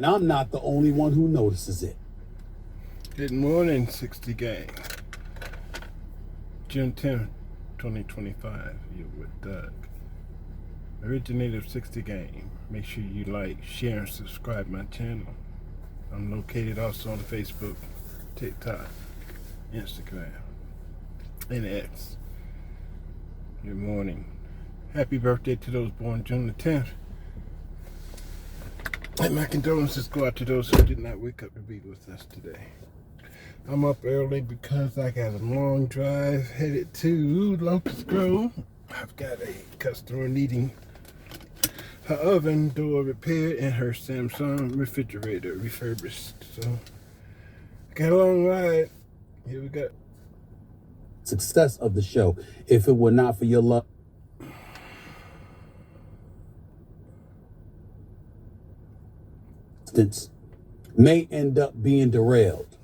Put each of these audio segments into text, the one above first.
And I'm not the only one who notices it. Good morning, 60 Gang. June 10th, 2025. You're with Doug, originator of 60 Gang. Make sure you like, share, and subscribe my channel. I'm located also on Facebook, TikTok, Instagram, and X. Good morning. Happy birthday to those born June the 10th. And my condolences go out to those who did not wake up to be with us today. I'm up early because I got a long drive headed to Locust Grove. I've got a customer needing her oven door repaired and her Samsung refrigerator refurbished. So I got a long ride. Here we go. Success of the show, if it were not for your love, may end up being derailed.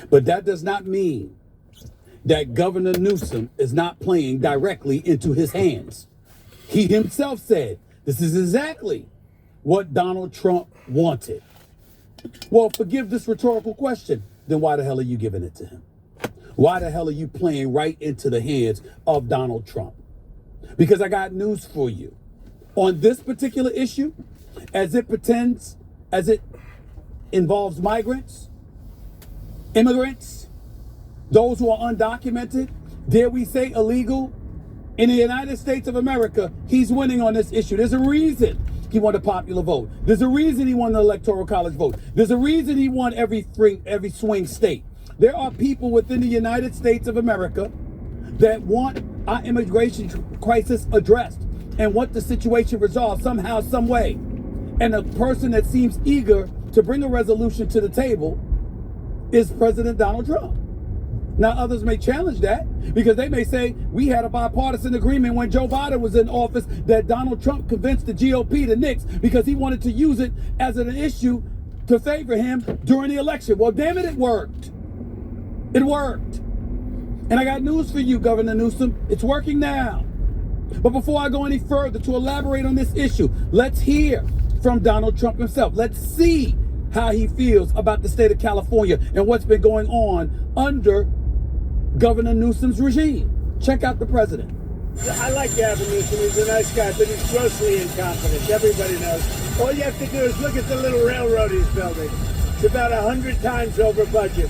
But that does not mean that Governor Newsom is not playing directly into his hands. He himself said this is exactly what Donald Trump wanted. Well, forgive this rhetorical question. Then why the hell are you giving it to him? Why the hell are you playing right into the hands of Donald Trump? Because I got news for you. On this particular issue, as it involves migrants, immigrants, those who are undocumented, dare we say illegal, in the United States of America, he's winning on this issue. There's a reason he won the popular vote. There's a reason he won the electoral college vote. There's a reason he won every swing state. There are people within the United States of America that want our immigration crisis addressed and want the situation resolved somehow, some way. And a person that seems eager to bring a resolution to the table is President Donald Trump. Now, others may challenge that because they may say we had a bipartisan agreement when Joe Biden was in office that Donald Trump convinced the GOP to nix because he wanted to use it as an issue to favor him during the election. Well, damn it, it worked. It worked. And I got news for you, Governor Newsom. It's working now. But before I go any further to elaborate on this issue, let's hear from Donald Trump himself. Let's see how he feels about the state of California and what's been going on under Governor Newsom's regime. Check out the president. I like Gavin Newsom. He's a nice guy, but he's grossly incompetent. Everybody knows. All you have to do is look at the little railroad he's building. It's about 100 times over budget.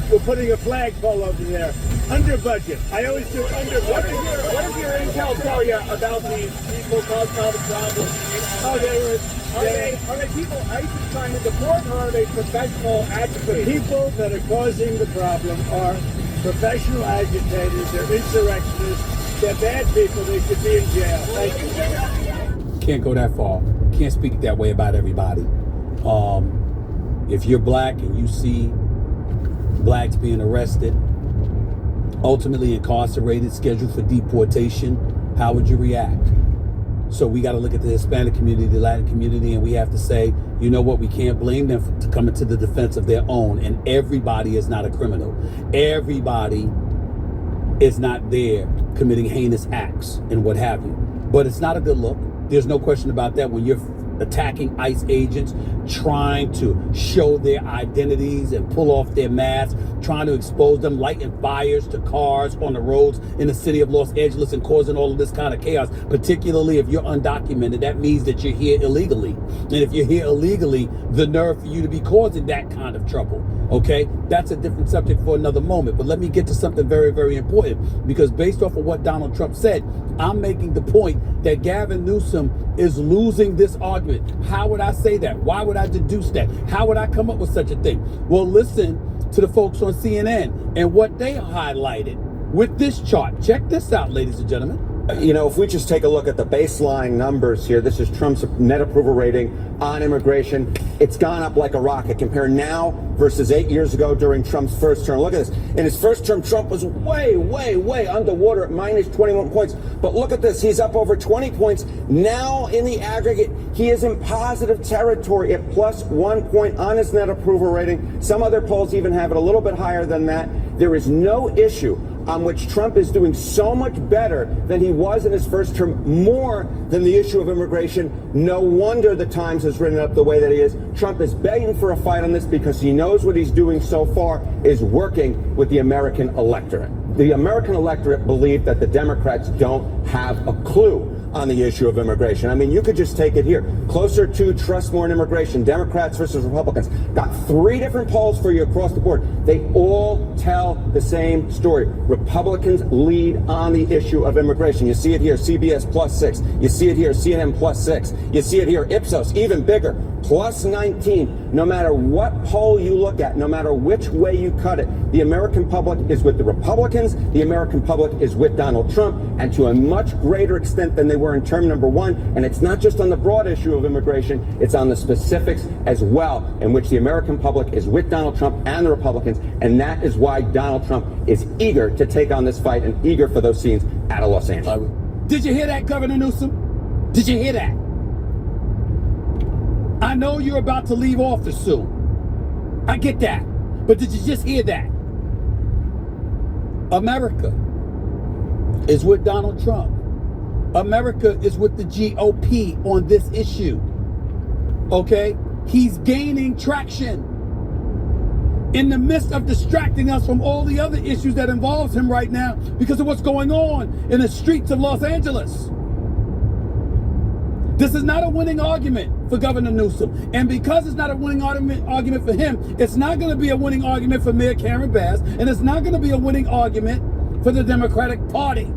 We're putting a flagpole over there. Under budget. I always do under budget. What does your intel tell you about these people causing all the problems? Are they people ISIS trying to deport, or are they professional agitators? The people that are causing the problem are professional agitators. They're insurrectionists. They're bad people. They should be in jail. Thank you. Can't go that far. Can't speak that way about everybody. If you're black and you see blacks being arrested, ultimately incarcerated, scheduled for deportation, how would you react? So we got to look at the Hispanic community, the Latin community, and we have to say, you know what, we can't blame them for coming to the defense of their own. And everybody is not a criminal. Everybody is not there committing heinous acts and what have you. But it's not a good look. There's no question about that. When you're attacking ICE agents, trying to show their identities and pull off their masks, trying to expose them, lighting fires to cars on the roads in the city of Los Angeles and causing all of this kind of chaos, particularly if you're undocumented. That means that you're here illegally. And if you're here illegally, the nerve for you to be causing that kind of trouble. Okay, that's a different subject for another moment. But let me get to something very, very important, because based off of what Donald Trump said, I'm making the point that Gavin Newsom is losing this argument. How would I say that? Why would I deduce that? How would I come up with such a thing? Well, listen to the folks on CNN and what they highlighted with this chart. Check this out, ladies and gentlemen. You know, if we just take a look at the baseline numbers here, this is Trump's net approval rating on immigration. It's gone up like a rocket. Compare now versus 8 years ago during Trump's first term. Look at this. In his first term, Trump was way, way, way underwater at minus 21 points. But look at this. He's up over 20 points. Now, in the aggregate, he is in positive territory at plus 1 point on his net approval rating. Some other polls even have it a little bit higher than that. There is no issue. on which Trump is doing so much better than he was in his first term, more than the issue of immigration. No wonder the Times has written up the way that he is. Trump is begging for a fight on this because he knows what he's doing so far is working with the American electorate. The American electorate believe that the Democrats don't have a clue on the issue of immigration. I mean, you could just take it here. Closer to trust more in immigration, Democrats versus Republicans. Got 3 different polls for you across the board. They all tell the same story. Republicans lead on the issue of immigration. You see it here, CBS +6. You see it here, CNN +6. You see it here, Ipsos, even bigger, +19. No matter what poll you look at, no matter which way you cut it, the American public is with the Republicans, the American public is with Donald Trump, and to a much greater extent than they were in term number 1. And it's not just on the broad issue of immigration, it's on the specifics as well, in which the American public is with Donald Trump and the Republicans, and that is why Donald Trump is eager to take on this fight and eager for those scenes out of Los Angeles. Did you hear that, Governor Newsom? Did you hear that? I know you're about to leave office soon. I get that. But did you just hear that? America is with Donald Trump. America is with the GOP on this issue. Okay? He's gaining traction in the midst of distracting us from all the other issues that involves him right now because of what's going on in the streets of Los Angeles. This is not a winning argument for Governor Newsom. And because it's not a winning argument for him, it's not going to be a winning argument for Mayor Karen Bass, and it's not going to be a winning argument for the Democratic Party.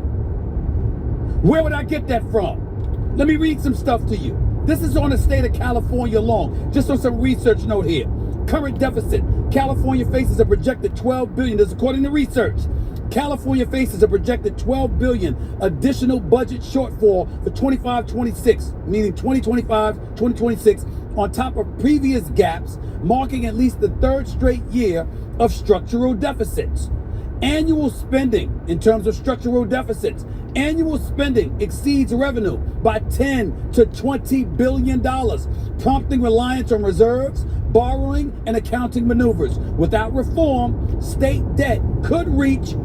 Where would I get that from? Let me read some stuff to you. This is on the state of California alone. Just on some research note here. Current deficit. California faces a projected $12 billion. This is according to research. California faces a projected $12 billion additional budget shortfall for 25-26, meaning 2025-2026, on top of previous gaps, marking at least the 3rd straight year of structural deficits. Annual spending, in terms of structural deficits, annual spending exceeds revenue by $10 to $20 billion, prompting reliance on reserves, borrowing, and accounting maneuvers. Without reform, state debt could reach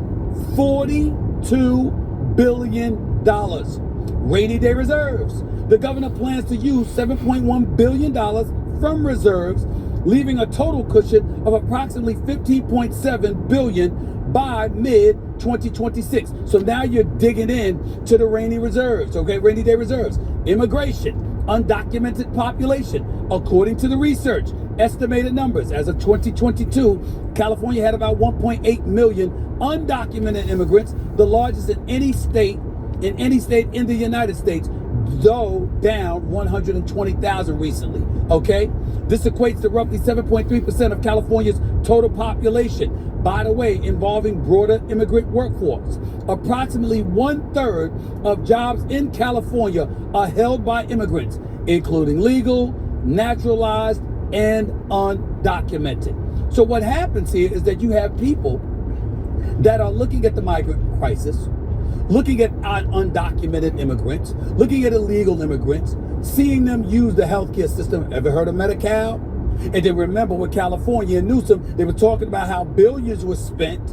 $42 billion. Rainy day reserves. The governor plans to use $7.1 billion from reserves, leaving a total cushion of approximately $15.7 billion by mid-2026. So now you're digging in to the rainy reserves, okay? Rainy day reserves. Immigration, undocumented population. According to the research, estimated numbers as of 2022, California had about 1.8 million undocumented immigrants, the largest in any state in the United States, though down 120,000 recently. Okay, this equates to roughly 7.3% of California's total population. By the way, involving broader immigrant workforce. Approximately 1/3 of jobs in California are held by immigrants, including legal, naturalized, and undocumented. So what happens here is that you have people that are looking at the migrant crisis, looking at undocumented immigrants, looking at illegal immigrants, seeing them use the healthcare system. Ever heard of Medi-Cal? And then remember with California and Newsom, they were talking about how billions were spent,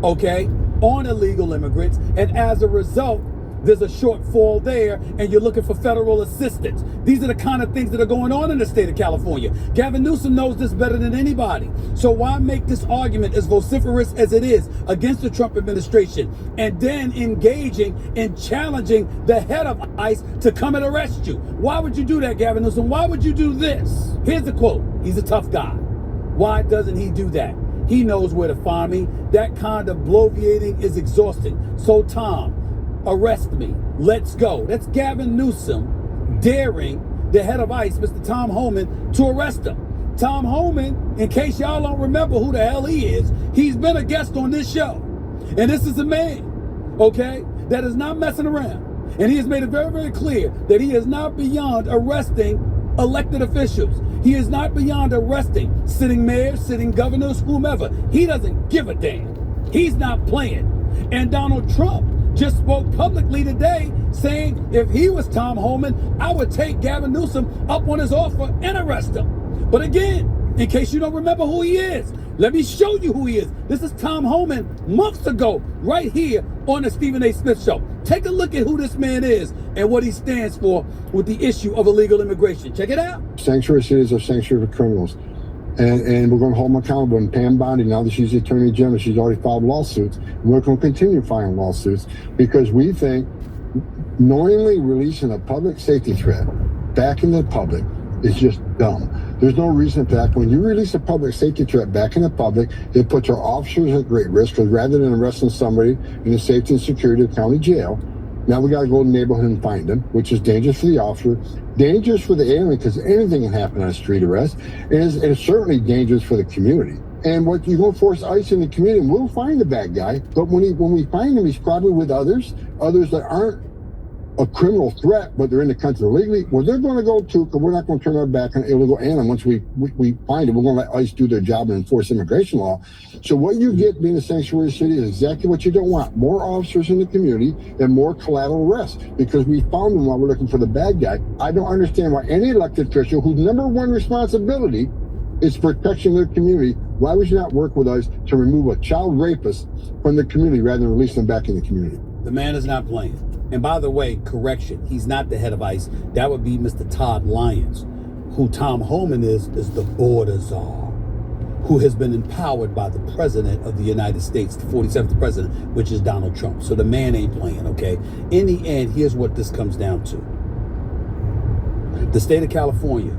okay, on illegal immigrants. And as a result, there's a shortfall there, and you're looking for federal assistance. These are the kind of things that are going on in the state of California. Gavin Newsom knows this better than anybody. So why make this argument as vociferous as it is against the Trump administration, and then engaging in challenging the head of ICE to come and arrest you? Why would you do that, Gavin Newsom? Why would you do this? Here's the quote. He's a tough guy. Why doesn't he do that? He knows where to find me. That kind of bloviating is exhausting. So Tom, arrest me. Let's go. That's Gavin Newsom daring the head of ICE, Mr. Tom Homan, to arrest him. Tom Homan, in case y'all don't remember who the hell he is, he's been a guest on this show. And this is a man, okay, that is not messing around. And he has made it very, very clear that he is not beyond arresting elected officials. He is not beyond arresting sitting mayors, sitting governors, whomever. He doesn't give a damn. He's not playing. And Donald Trump just spoke publicly today saying if he was Tom Homan, I would take Gavin Newsom up on his offer and arrest him. But again, in case you don't remember who he is, Let me show you who he is. This is Tom Homan months ago, right here on the Stephen A. Smith Show. Take a look at who this man is and what he stands for with the issue of illegal immigration. Check it out. Sanctuary cities are sanctuary for criminals. And we're going to hold them accountable. And Pam Bondi, now that she's the Attorney General, she's already filed lawsuits. And we're going to continue filing lawsuits because we think knowingly releasing a public safety threat back into the public is just dumb. There's no reason for that. When you release a public safety threat back in the public, it puts our officers at great risk because rather than arresting somebody in the safety and security of county jail, now we got to go to the neighborhood and find them, which is dangerous for the officer, dangerous for the alien because anything can happen on a street arrest, and it's certainly dangerous for the community. And what you're going to force ICE in the community, and we'll find the bad guy, but when we find him, he's probably with others that aren't a criminal threat, but they're in the country illegally. Well, they're going to go too, because we're not going to turn our back on illegal alien. Once we find it, we're going to let ICE do their job and enforce immigration law. So what you get being a sanctuary city is exactly what you don't want. More officers in the community and more collateral arrests, because we found them while we're looking for the bad guy. I don't understand why any elected official whose number one responsibility is protection of their community, why would you not work with us to remove a child rapist from the community rather than release them back in the community? The man is not playing. And by the way, correction, he's not the head of ICE. That would be Mr. Todd Lyons. Who Tom Homan is the border czar, who has been empowered by the president of the United States, the 47th president, which is Donald Trump. So the man ain't playing, okay? In the end, here's what this comes down to. The state of California,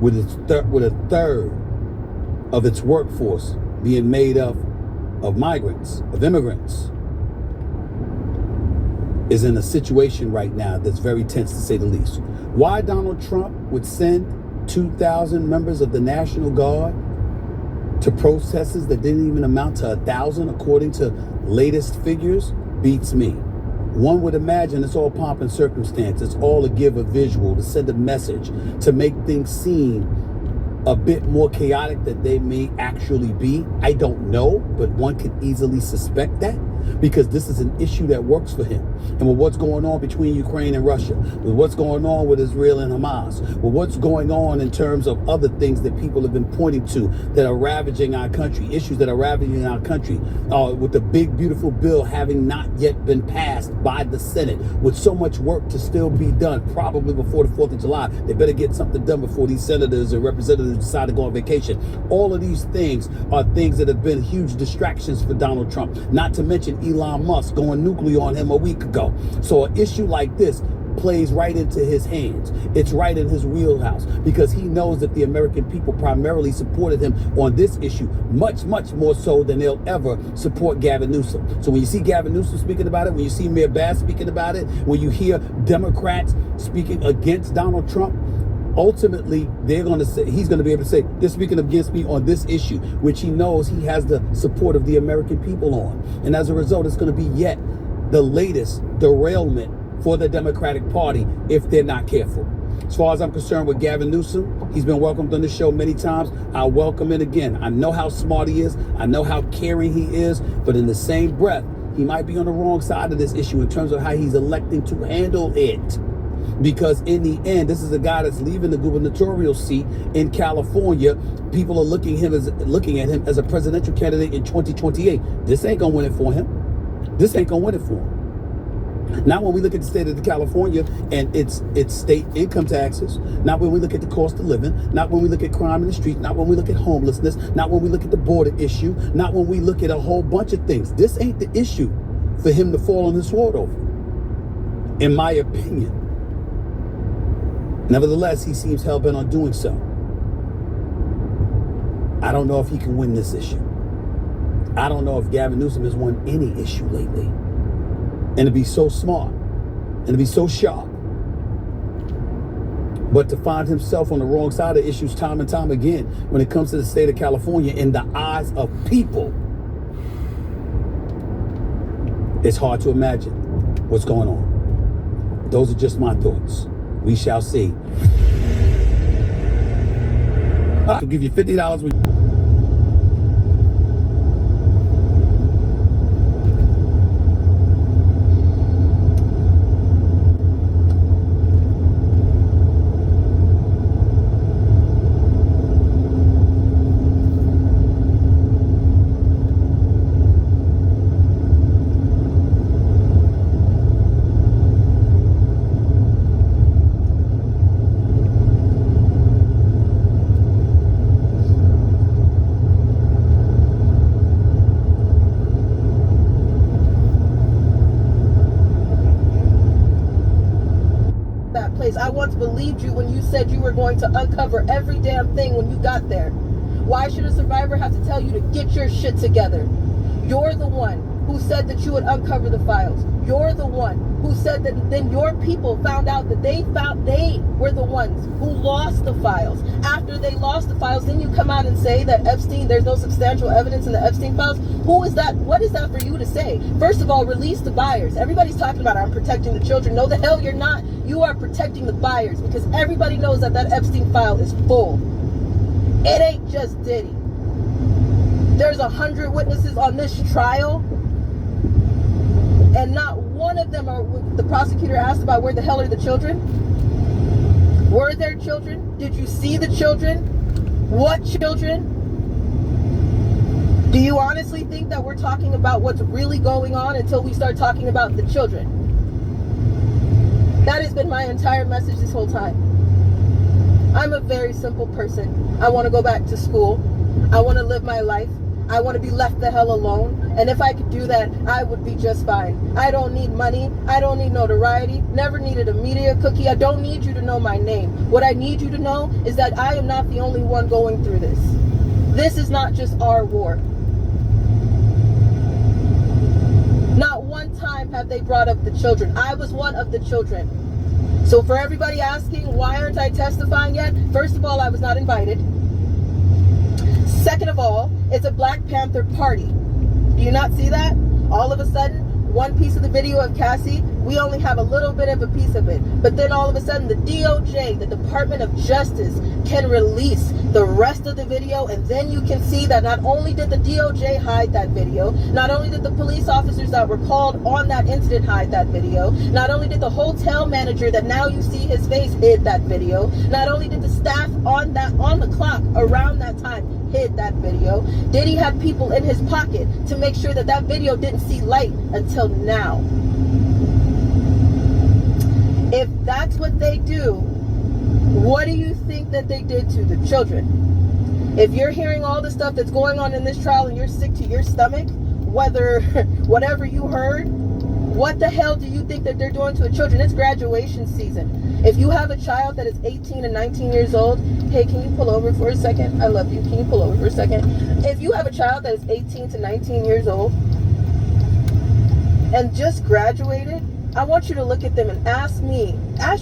with a third of its workforce being made up of migrants, of immigrants, is in a situation right now that's very tense, to say the least. Why Donald Trump would send 2,000 members of the National Guard to protesters that didn't even amount to 1,000, according to latest figures, beats me. One would imagine it's all pomp and circumstance. It's all to give a visual, to send a message, to make things seem a bit more chaotic than they may actually be. I don't know, but one could easily suspect that, because this is an issue that works for him. And with what's going on between Ukraine and Russia, with what's going on with Israel and Hamas, with what's going on in terms of other things that people have been pointing to that are ravaging our country, issues that are ravaging our country, with the big, beautiful bill having not yet been passed by the Senate, with so much work to still be done, probably before the 4th of July. They better get something done before these senators and representatives decide to go on vacation. All of these things are things that have been huge distractions for Donald Trump, not to mention Elon Musk going nuclear on him a week ago. So an issue like this plays right into his hands. It's right in his wheelhouse, because he knows that the American people primarily supported him on this issue, much, much more so than they'll ever support Gavin Newsom. So when you see Gavin Newsom speaking about it, when you see Mayor Bass speaking about it, when you hear Democrats speaking against Donald Trump, ultimately they're going to say, he's going to be able to say, they're speaking against me on this issue, which he knows he has the support of the American people on. And as a result, it's going to be yet the latest derailment for the Democratic Party if they're not careful. As far as I'm concerned with Gavin Newsom, he's been welcomed on the show many times. I welcome it again. I know how smart he is. I know how caring he is. But in the same breath, he might be on the wrong side of this issue in terms of how he's electing to handle it. Because in the end, this is a guy that's leaving the gubernatorial seat in California. People are looking at him as a presidential candidate in 2028. This ain't gonna win it for him. This ain't gonna win it for him. Not when we look at the state of California and its state income taxes, not when we look at the cost of living, not when we look at crime in the street, not when we look at homelessness, not when we look at the border issue, not when we look at a whole bunch of things. This ain't the issue for him to fall on his sword over, in my opinion. Nevertheless, he seems hell-bent on doing so. I don't know if he can win this issue. I don't know if Gavin Newsom has won any issue lately. And to be so smart, and to be so sharp, but to find himself on the wrong side of issues time and time again when it comes to the state of California in the eyes of people, it's hard to imagine what's going on. Those are just my thoughts. We shall see. I'll give you $50 with to uncover every damn thing when you got there? Why should a survivor have to tell you to get your shit together? You're the one who said that you would uncover the files. You're the one who said that then your people found out that they were the ones who lost the files. After they lost the files, then you come out and say that Epstein, there's no substantial evidence in the Epstein files. Who is that? What is that for you to say? First of all, release the buyers. Everybody's talking about, I'm protecting the children. No, the hell you're not. You are protecting the buyers, because everybody knows that that Epstein file is full. It ain't just Diddy. There's 100 witnesses on this trial, and not one of them are. The prosecutor asked about where the hell are the children? Were there children? Did you see the children? What children? Do you honestly think that we're talking about what's really going on until we start talking about the children? That has been my entire message this whole time. I'm a very simple person. I want to go back to school. I want to live my life. I want to be left the hell alone. And if I could do that, I would be just fine. I don't need money. I don't need notoriety. Never needed a media cookie. I don't need you to know my name. What I need you to know is that I am not the only one going through this. This is not just our war. Not one time have they brought up the children. I was one of the children. So for everybody asking, why aren't I testifying yet? First of all, I was not invited. Second of all, it's a Black Panther party. Do you not see that? All of a sudden, one piece of the video of Cassie, we only have a little bit of a piece of it. But then all of a sudden, the DOJ, the Department of Justice, can release the rest of the video, and then you can see that not only did the DOJ hide that video, not only did the police officers that were called on that incident hide that video, not only did the hotel manager that now you see his face hid that video, not only did the staff on the clock around that time hid that video, Diddy had people in his pocket to make sure that that video didn't see light until now. If that's what they do, what do you think that they did to the children? If you're hearing all the stuff that's going on in this trial and you're sick to your stomach, whatever you heard, what the hell do you think that they're doing to the children? It's graduation season. If you have a child that is 18 and 19 years old, hey, can you pull over for a second? I love you. Can you pull over for a second? If you have a child that is 18 to 19 years old and just graduated, I want you to look at them and ask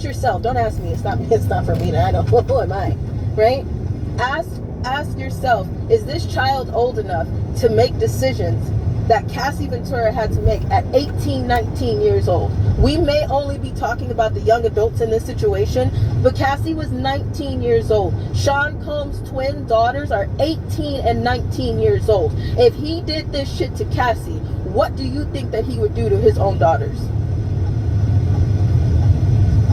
yourself, don't ask me, it's not for me, I don't, who am I, right? Ask yourself, is this child old enough to make decisions that Cassie Ventura had to make at 18, 19 years old? We may only be talking about the young adults in this situation, but Cassie was 19 years old. Sean Combs' twin daughters are 18 and 19 years old. If he did this shit to Cassie, what do you think that he would do to his own daughters?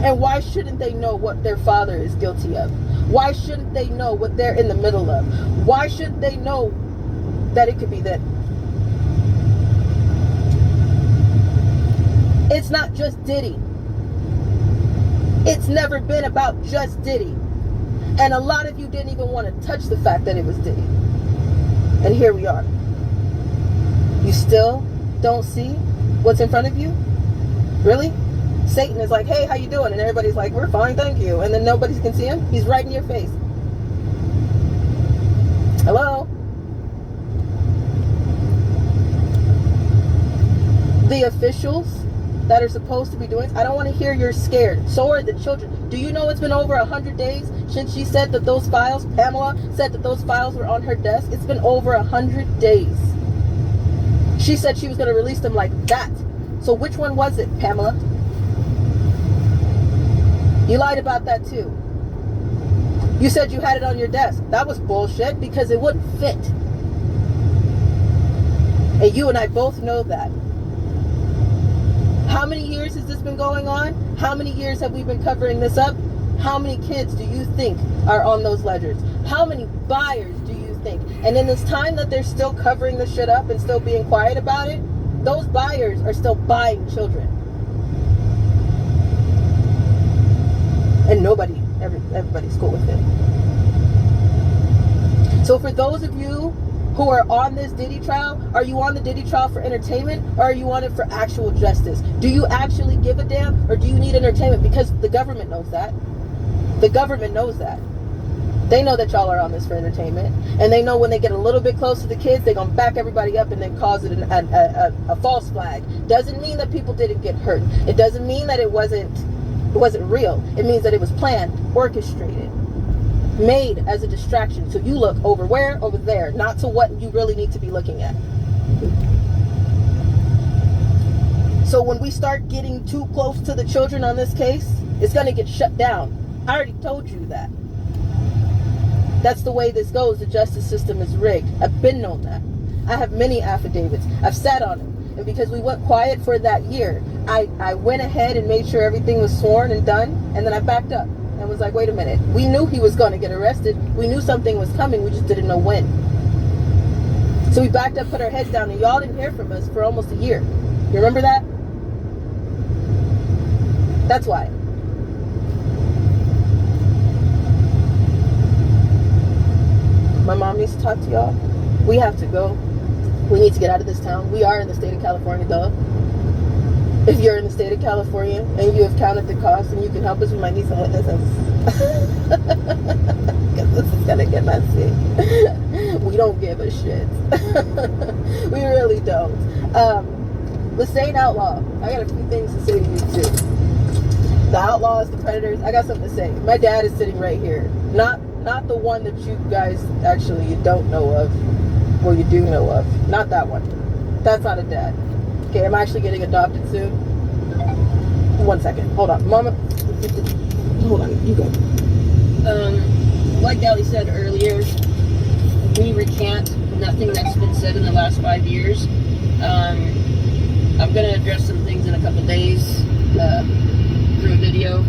And why shouldn't they know what their father is guilty of? Why shouldn't they know what they're in the middle of? Why shouldn't they know that it could be them? It's not just Diddy. It's never been about just Diddy. And a lot of you didn't even want to touch the fact that it was Diddy. And here we are. You still don't see what's in front of you? Really? Satan is like, hey, how you doing? And everybody's like, we're fine, thank you. And then nobody can see him. He's right in your face. Hello? The officials that are supposed to be doing, I don't want to hear you're scared. So are the children. Do you know it's been over 100 days since she said that those files, Pamela said that those files were on her desk? It's been over 100 days. She said she was going to release them like that. So which one was it, Pamela? You lied about that too. You said you had it on your desk. That was bullshit because it wouldn't fit. And you and I both know that. How many years has this been going on? How many years have we been covering this up? How many kids do you think are on those ledgers? How many buyers do you think? And in this time that they're still covering the shit up and still being quiet about it, those buyers are still buying children. And everybody's cool with it. So for those of you who are on this Diddy trial, are you on the Diddy trial for entertainment, or are you on it for actual justice? Do you actually give a damn, or do you need entertainment? Because the government knows that. The government knows that. They know that y'all are on this for entertainment, and they know when they get a little bit close to the kids, they're gonna back everybody up and then cause it a false flag. Doesn't mean that people didn't get hurt. It doesn't mean that it wasn't real. It means that it was planned, orchestrated, made as a distraction. So you look over where? Over there, not to what you really need to be looking at. So when we start getting too close to the children on this case, it's gonna get shut down. I already told you that. That's the way this goes. The justice system is rigged. I've been known that. I have many affidavits. I've sat on them. And because we went quiet for that year, I went ahead and made sure everything was sworn and done. And then I backed up and was like, wait a minute. We knew he was going to get arrested. We knew something was coming. We just didn't know when. So we backed up, put our heads down, and y'all didn't hear from us for almost a year. You remember that? That's why. My mom needs to talk to y'all. We have to go. We need to get out of this town. We are in the state of California, though. If you're in the state of California and you have counted the cost and you can help us, we might need some witnesses. Because this is going to get messy. We don't give a shit. We really don't. The state outlaw. I got a few things to say to you, too. The outlaws, the predators. I got something to say. My dad is sitting right here. Not the one that you guys actually you don't know of, or you do know of. Not that one. That's not a dad. Okay, I'm actually getting adopted soon. 1 second. Hold on. Mama. Hold on. You go. Like Allie said earlier, we recant nothing that's been said in the last 5 years. I'm going to address some things in a couple days through a video.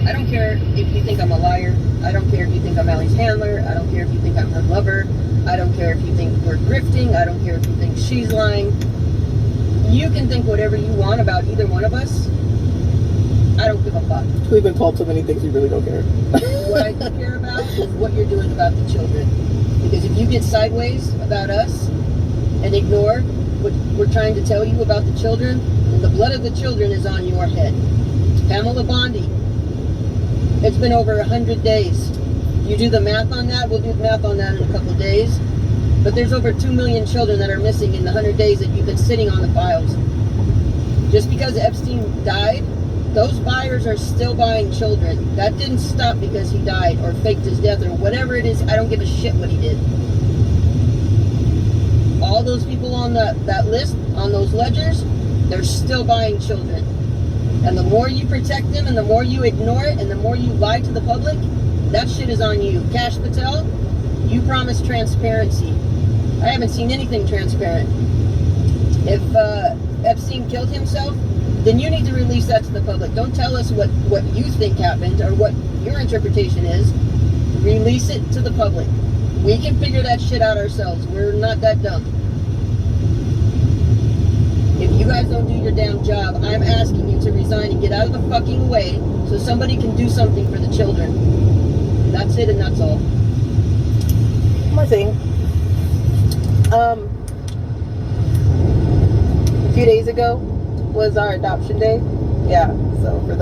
I don't care if you think I'm a liar. I don't care if you think I'm Allie's handler. I don't care if you think I'm her lover. I don't care if you think we're grifting. I don't care if you think she's lying. You can think whatever you want about either one of us. I don't give a fuck. We've been called so many things we really don't care. What I do care about is what you're doing about the children. Because if you get sideways about us and ignore what we're trying to tell you about the children, then the blood of the children is on your head. Pamela Bondi. It's been over 100 days. You do the math on that, we'll do the math on that in a couple of days. But there's over 2 million children that are missing in the 100 days that you've been sitting on the files. Just because Epstein died, those buyers are still buying children. That didn't stop because he died or faked his death or whatever it is. I don't give a shit what he did. All those people on that list, on those ledgers, they're still buying children. And the more you protect them and the more you ignore it and the more you lie to the public, that shit is on you. Cash Patel, you promised transparency. I haven't seen anything transparent. If Epstein killed himself, then you need to release that to the public. Don't tell us what you think happened or what your interpretation is. Release it to the public. We can figure that shit out ourselves. We're not that dumb. If you guys don't do your damn job, I'm asking you to resign and get out of the fucking way so somebody can do something for the children. That's it and that's all. One more thing. A few days ago was our adoption day. Yeah, so for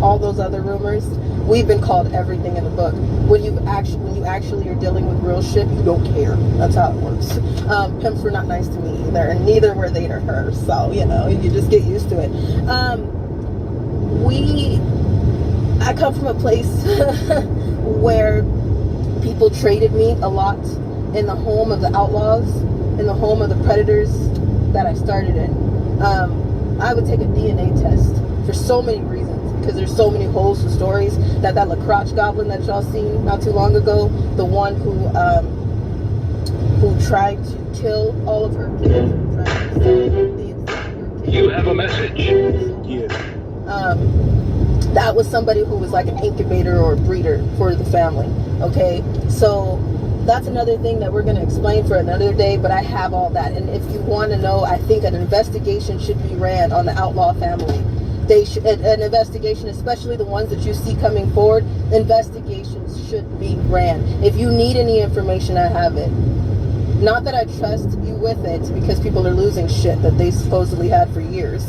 all those other rumors, we've been called everything in the book. When you actually are dealing with real shit, you don't care. That's how it works. Pimps were not nice to me either, and neither were they to her. So, you just get used to it. I come from a place where people traded me a lot in the home of the outlaws, in the home of the predators that I started in. I would take a DNA test for so many reasons, because there's so many holes and stories. That LaCroix goblin that y'all seen not too long ago, the one who tried to kill all of her kids, You have a message. Yes. That was somebody who was like an incubator or a breeder for the family. Okay, so that's another thing that we're going to explain for another day, but I have all that. And if you want to know, I think an investigation should be ran on the outlaw family. They should, an investigation, especially the ones that you see coming forward, investigations should be ran. If you need any information, I have it. Not that I trust you with it, because people are losing shit that they supposedly had for years.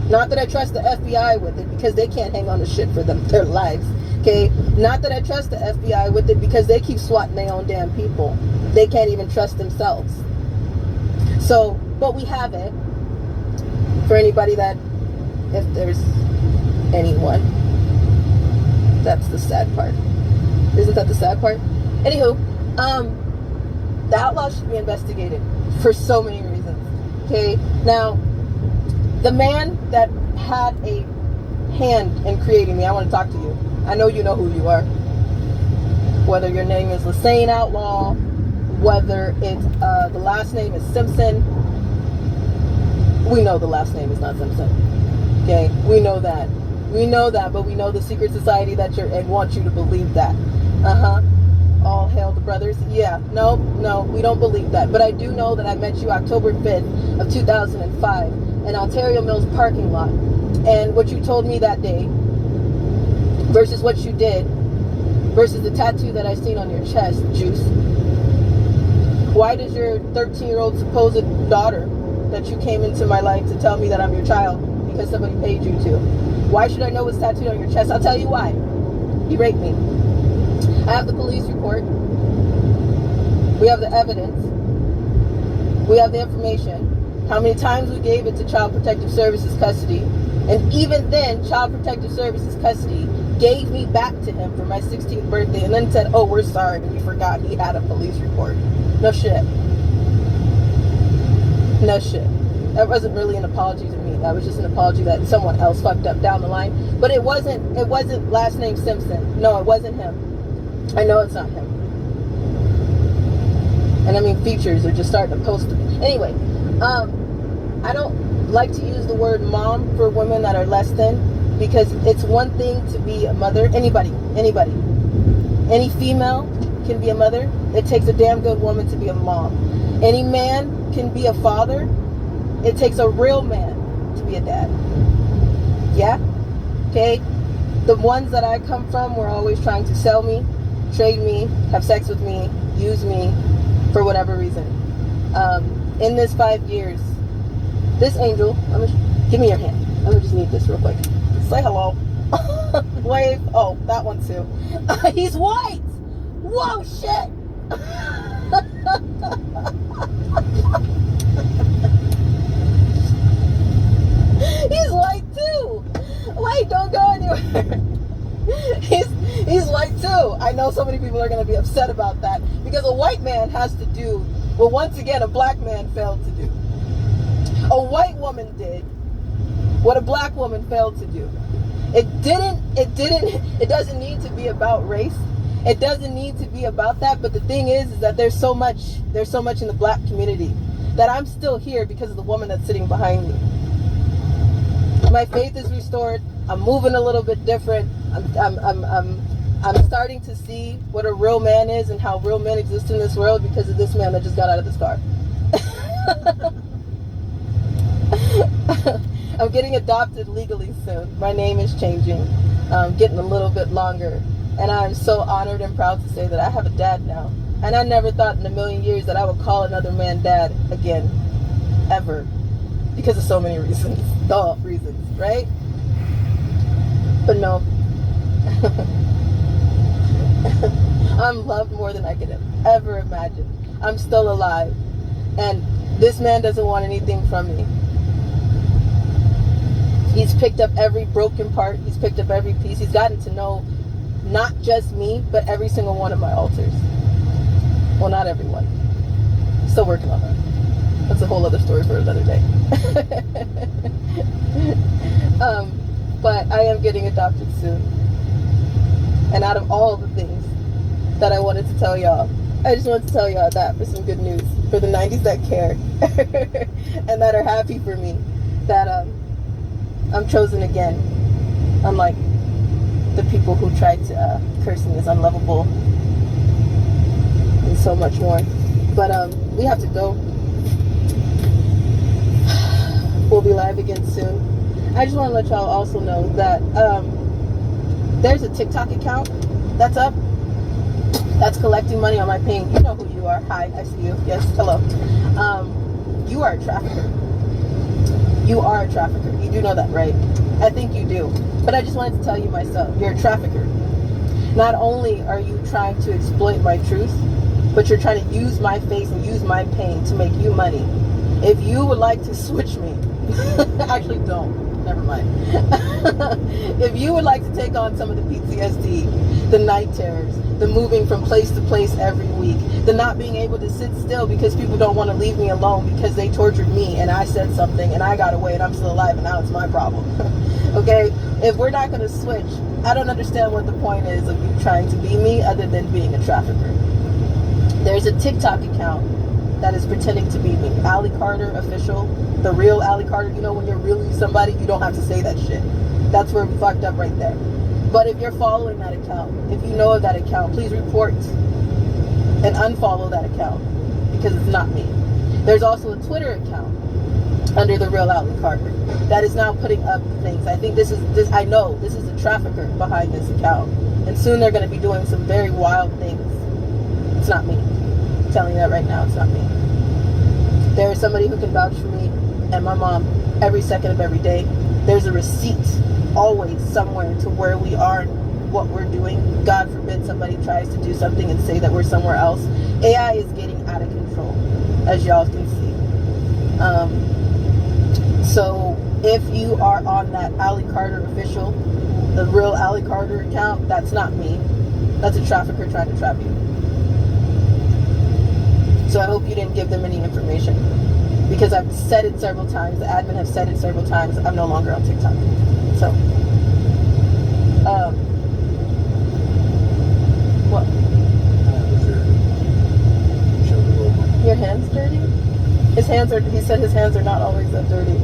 Not that I trust the FBI with it, because they can't hang on to shit for their lives. Okay, not that I trust the FBI with it, because they keep swatting their own damn people. They can't even trust themselves. So, but we have it. For anybody that, if there's anyone, that's the sad part. Isn't that the sad part? Anywho, the outlaw should be investigated for so many reasons. Okay, now the man that had a hand in creating me, I want to talk to you. I know you know who you are. Whether your name is Lassane Outlaw, whether it's the last name is Simpson. We know the last name is not Simpson. Okay, we know that. We know that, but we know the secret society that you're in wants you to believe that. All hail the brothers. Yeah, no, we don't believe that. But I do know that I met you October 5th of 2005 in Ontario Mills parking lot. And what you told me that day versus what you did versus the tattoo that I seen on your chest, Juice. Why does your 13-year-old supposed daughter that you came into my life to tell me that I'm your child because somebody paid you to? Why should I know what's tattooed on your chest? I'll tell you why. He raped me. I have the police report. We have the evidence. We have the information. How many times we gave it to Child Protective Services custody. And even then, Child Protective Services custody gave me back to him for my 16th birthday and then said, oh, we're sorry, we forgot he had a police report. No shit. No shit. That wasn't really an apology to me. That was just an apology that someone else fucked up down the line. But it wasn't last name Simpson. No, it wasn't him. I know it's not him. And I mean, features are just starting to post. Anyway, I don't like to use the word mom for women that are less than, because it's one thing to be a mother. Anybody. Any female can be a mother. It takes a damn good woman to be a mom. Any man can be a father. It takes a real man to be a dad. Yeah? Okay? The ones that I come from were always trying to sell me, trade me, have sex with me, use me for whatever reason. In this 5 years, this angel, give me your hand. I'm gonna just need this real quick. Say hello. Wave. Oh, that one too. He's white. Whoa, shit. He's white too. Wait, don't go anywhere. He's white too. I know so many people are going to be upset about that, because a white man has to do what once again a black man failed to do. A white woman did what a black woman failed to do. It doesn't need to be about race. It doesn't need to be about that. But the thing is that there's so much in the black community that I'm still here because of the woman that's sitting behind me. My faith is restored. I'm moving a little bit different. I'm starting to see what a real man is and how real men exist in this world because of this man that just got out of this car. I'm getting adopted legally soon. My name is changing. Getting a little bit longer. And I'm so honored and proud to say that I have a dad now. And I never thought in a million years that I would call another man dad again. Ever. Because of so many reasons. Duh reasons, right? But no. I'm loved more than I could ever imagine. I'm still alive. And this man doesn't want anything from me. He's picked up every broken part. He's picked up every piece. He's gotten to know not just me, but every single one of my alters. Well, not everyone. Still working on that. That's a whole other story for another day. But I am getting adopted soon. And out of all the things that I wanted to tell y'all, I just wanted to tell y'all that for some good news. For the 90s that care. And that are happy for me. That I'm chosen again. Unlike the people who tried to curse me as unlovable. And so much more. But we have to go. We'll be live again soon. I just want to let y'all also know that there's a TikTok account that's up. That's collecting money on my pain. You know who you are. Hi, I see you. Yes, hello. You are a trafficker. You are a trafficker. You do know that, right? I think you do. But I just wanted to tell you myself, you're a trafficker. Not only are you trying to exploit my truth, but you're trying to use my face and use my pain to make you money. If you would like to switch me, actually don't. Never mind. If you would like to take on some of the PTSD, the night terrors, the moving from place to place every week, the not being able to sit still because people don't want to leave me alone because they tortured me and I said something and I got away and I'm still alive and now it's my problem. Okay? If we're not going to switch, I don't understand what the point is of you trying to be me other than being a trafficker. There's a TikTok account that is pretending to be me. Allie Carter official. The real Allie Carter. You know when you're really somebody, you don't have to say that shit. That's where we fucked up right there. But if you're following that account, if you know of that account, please report and unfollow that account because it's not me. There's also a Twitter account under the real Allie Carter that is now putting up things. I think I know this is a trafficker behind this account. And soon they're going to be doing some very wild things. It's not me. I'm telling you that right now, it's not me. There is somebody who can vouch for me and my mom every second of every day. There's a receipt always somewhere to where we are and what we're doing. God forbid somebody tries to do something and say that we're somewhere else. AI is getting out of control, as y'all can see. So if you are on that Allie Carter official, the real Allie Carter account, that's not me. That's a trafficker trying to trap you. So I hope you didn't give them any information. Because I've said it several times. The admin have said it several times. I'm no longer on TikTok. So, what? Your hands dirty? He said his hands are not always that dirty.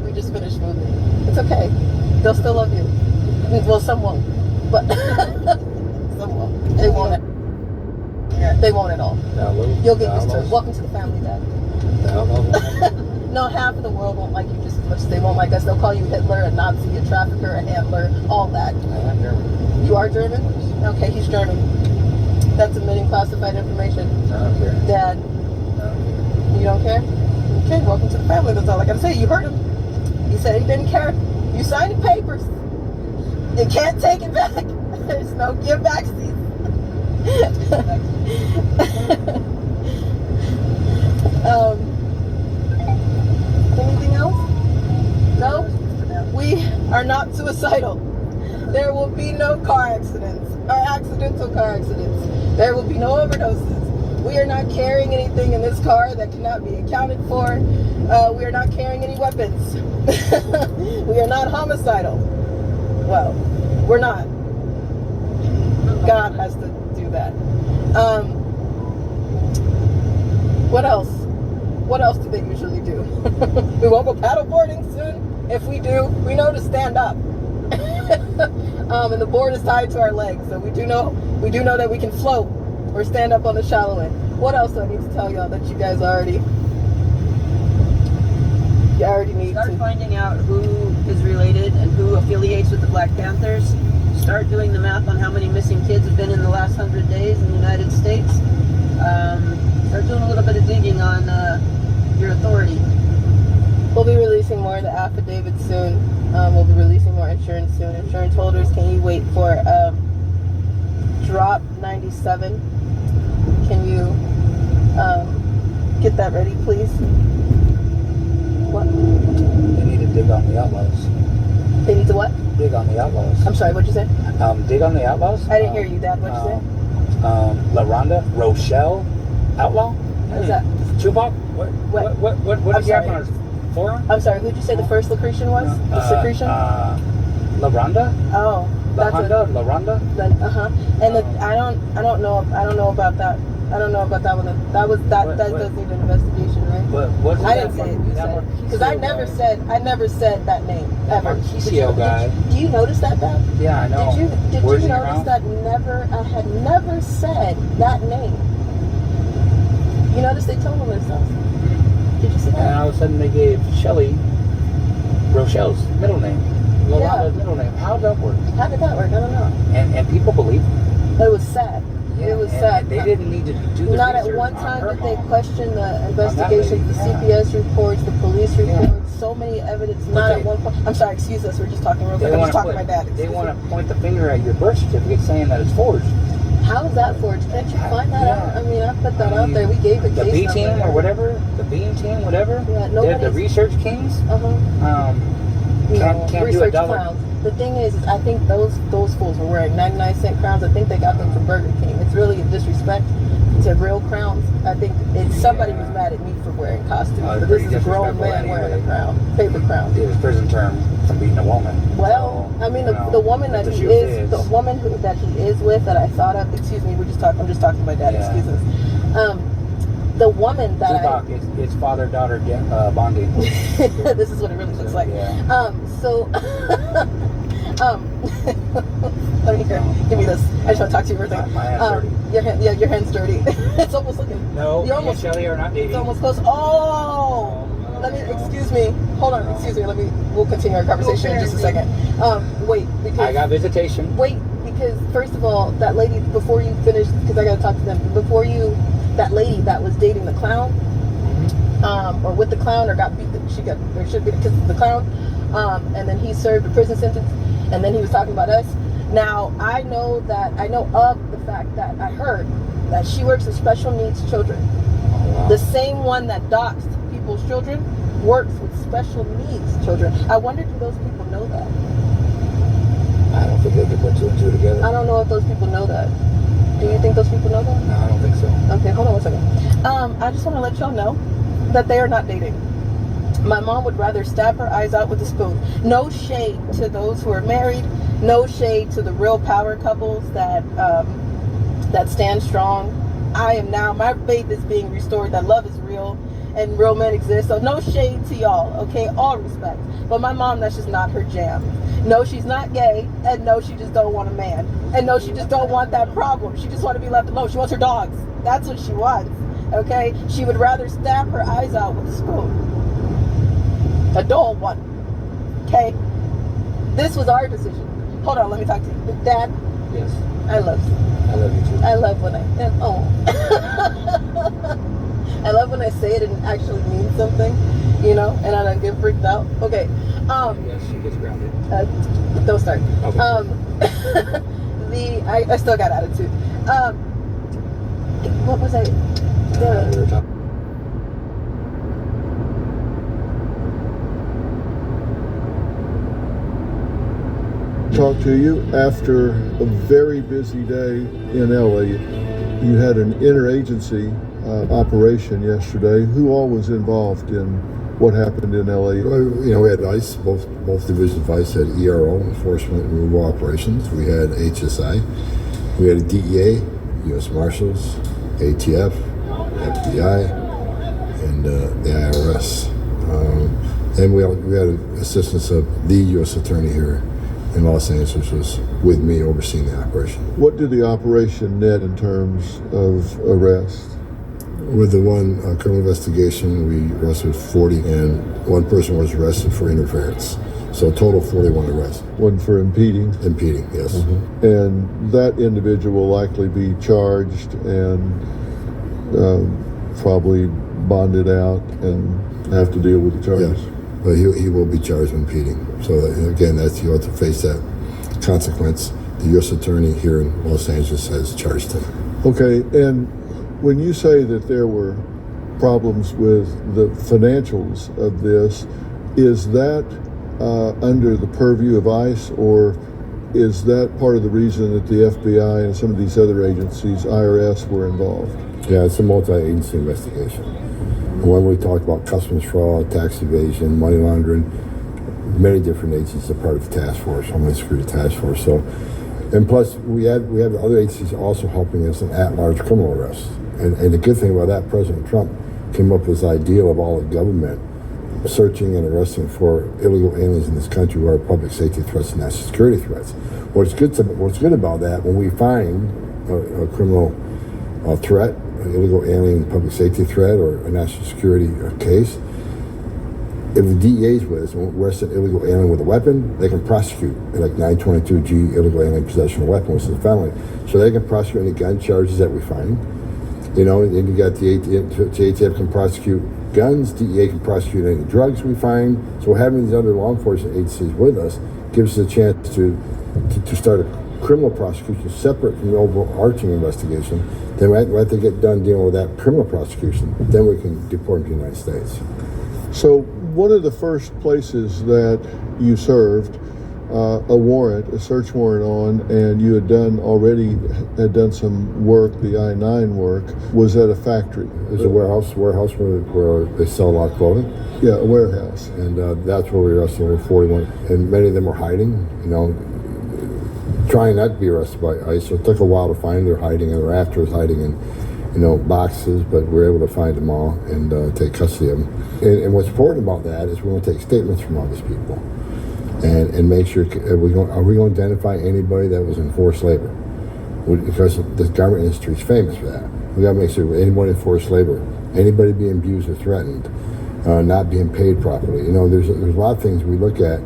We just finished moving. It's okay. They'll still love you. Well, some won't. But some won't. They won't. They won't at all. You'll get used to it. Welcome to the family, Dad. No, half of the world won't like you just as much as they won't like us. They'll call you Hitler, a Nazi, a trafficker, a handler, all that. I'm German. You are German? Okay, he's German. That's admitting classified information. I don't care. Dad, you don't care? Okay, welcome to the family. That's all I gotta say. You heard him. He said he didn't care. You signed the papers. You can't take it back. There's no give back seats. Anything else? No? We are not suicidal. There will be no car accidents or accidental car accidents. There will be no overdoses. We are not carrying anything in this car that cannot be accounted for. We are not carrying any weapons. We are not homicidal. Well, we're not. God has to do that. What else? What else do they usually do? We won't go paddleboarding soon. If we do, we know to stand up. And the board is tied to our legs, so we do know that we can float or stand up on the shallow end. What else do I need to tell y'all that you guys already need Start to finding out who is related and who affiliates with the Black Panthers. Start doing the math on how many missing kids have been in the last 100 days in the United States. Start doing a little bit of digging on your authority. We'll be releasing more of the affidavits soon. We'll be releasing more insurance soon. Insurance holders, can you wait for drop 97? Can you get that ready, please? What? They need to dig on the outlaws. They need to what? Dig on the outlaws. I'm sorry, what'd you say? Dig on the outlaws? I didn't hear you, Dad. What'd you say? La Ronda, Rochelle, outlaw? What's that? Tupac? What? What I'm did he happen sorry. on his forearm? I'm sorry, who'd you say the first Lucretian was? The secretion? La Ronda? Oh, La that's Honda? La Ronda? And I don't know about that. I don't know about that one. That does need an investigation, right? What I didn't say it. You said it. Because I never said that name ever. PCO guy. Do you notice that, Dad? Yeah, I know. Did you Where's he notice around? that I had never said that name? You notice they told them themselves. Did you see And that? all of a sudden they gave Shelly Rochelle's middle name. La Yeah. Ronda's middle name. How did that work? How did that work? I don't know. And people believe it. It was sad. It was sad. They didn't need to do the Not at research one on time her did they mom. question the investigations, the lady, yeah. CPS reports, the police reports, so many evidence, not at one point. I'm sorry, excuse us, we're just talking real quick. They I'm want just to talking to my dad. they want to point the finger at your birth certificate saying that it's forged. How is that forged? Can't you find that Yeah. out? I mean, I put that out there. We gave it. The B team or whatever, the Beam team, whatever. Yeah, The research kings. Can't do a research dollar. crowns. The thing is I think those fools were wearing 99-cent crowns. I think they got them from Burger King. It's really a disrespect to real crowns. I think somebody was mad at me for wearing costumes, but this is a grown man wearing a crown, paper crown. It was prison term from beating a woman. Well, So, I mean, you know, the woman that if he shoe is, fits. the woman that he is with, that I thought of. Excuse me, I'm just talking to my dad. Yeah. Excuse us. The woman that Tupac, it's father-daughter bonding. this is what it really looks like. Yeah. Let me hear. Give me this. I just want to talk to you for a second. My hand's dirty. Your hand's dirty. It's almost looking. No, you're me and Shelly are not dating. It's almost close. Oh. Let me. Excuse me. Hold on. Excuse me. We'll continue our conversation in just a second. Wait. Because I got visitation. Wait, because first of all, that lady, before you finish, because I got to talk to them. That lady that was dating the clown, or with the clown, or got beat, or should be the clown, and then he served a prison sentence, and then he was talking about us. Now I know of the fact that I heard that she works with special needs children. Oh, wow. The same one that doxed people's children works with special needs children. I wonder, do those people know that? I don't think they can put two and two together. I don't know if those people know that. Do you think those people know that? No, I don't think so. Okay, hold on one second. I just want to let y'all know that they are not dating. My mom would rather stab her eyes out with a spoon. No shade to those who are married. No shade to the real power couples that stand strong. My faith is being restored, that love is real and real men exist. So no shade to y'all, okay? All respect. But my mom, that's just not her jam. No, she's not gay, and no, she just don't want a man. And no, she just don't want that problem. She just want to be left alone. She wants her dogs. That's what she wants, okay? She would rather stab her eyes out with a spoon. A dull one, okay? This was our decision. Hold on, let me talk to you. Dad, Yes. I love you. I love you too. I love when I love when I say it and it actually means something, and I don't get freaked out. Okay. Yes, she gets grounded. Don't start. Okay. I still got attitude. What was I? We were talking. Talk to you after a very busy day in LA. You had an interagency operation yesterday. Who all was involved in what happened in LA? Well, we had ICE, both divisions of ICE had ERO, Enforcement and Removal Operations. We had HSI. We had a DEA, U.S. Marshals, ATF, FBI, and the IRS. And we had assistance of the U.S. Attorney here in Los Angeles, was with me overseeing the operation. What did the operation net in terms of arrest? With the one criminal investigation, we arrested 40, and one person was arrested for interference. So total 41 arrests. One for impeding? Impeding, yes. And that individual will likely be charged and probably bonded out and have to deal with the charges. Yeah. But he will be charged with impeding. So again, you have to face that consequence. The U.S. Attorney here in Los Angeles has charged him. Okay, and when you say that there were problems with the financials of this, is that under the purview of ICE, or is that part of the reason that the FBI and some of these other agencies, IRS, were involved? Yeah, it's a multi-agency investigation. When we talked about customs fraud, tax evasion, money laundering, many different agencies are part of the task force, Homeland Security Task Force. So, and plus we have other agencies also helping us in at-large criminal arrests. And the good thing about that, President Trump came up with this ideal of all the government searching and arresting for illegal aliens in this country who are public safety threats and national security threats. What's good about that, when we find a criminal threat, illegal alien public safety threat or a national security case, if the DEA is with us and arrest an illegal alien with a weapon, they can prosecute like 922G, illegal alien possession of a weapon, which is a felony. So they can prosecute any gun charges that we find. And you got the ATF can prosecute guns. DEA can prosecute any drugs we find. So having these other law enforcement agencies with us gives us a chance to start a criminal prosecution separate from the overarching investigation. Then when they get done dealing with that criminal prosecution, then we can deport them to the United States. So one of the first places that you served a search warrant on, and you had done some work, the I-9 work, was at a factory. There's a warehouse where they sell a lot of clothing. Yeah, a warehouse. And that's where we arrested over 41. And many of them were hiding, trying not to be arrested by ICE. So it took a while to find them. They're hiding in the rafters, hiding in boxes, but we were able to find them all and take custody of them. And what's important about that is we're going to take statements from all these people and make sure, are we going to identify anybody that was in forced labor? Because the government industry is famous for that. We got to make sure anybody in forced labor, anybody being abused or threatened, not being paid properly. There's a lot of things we look at.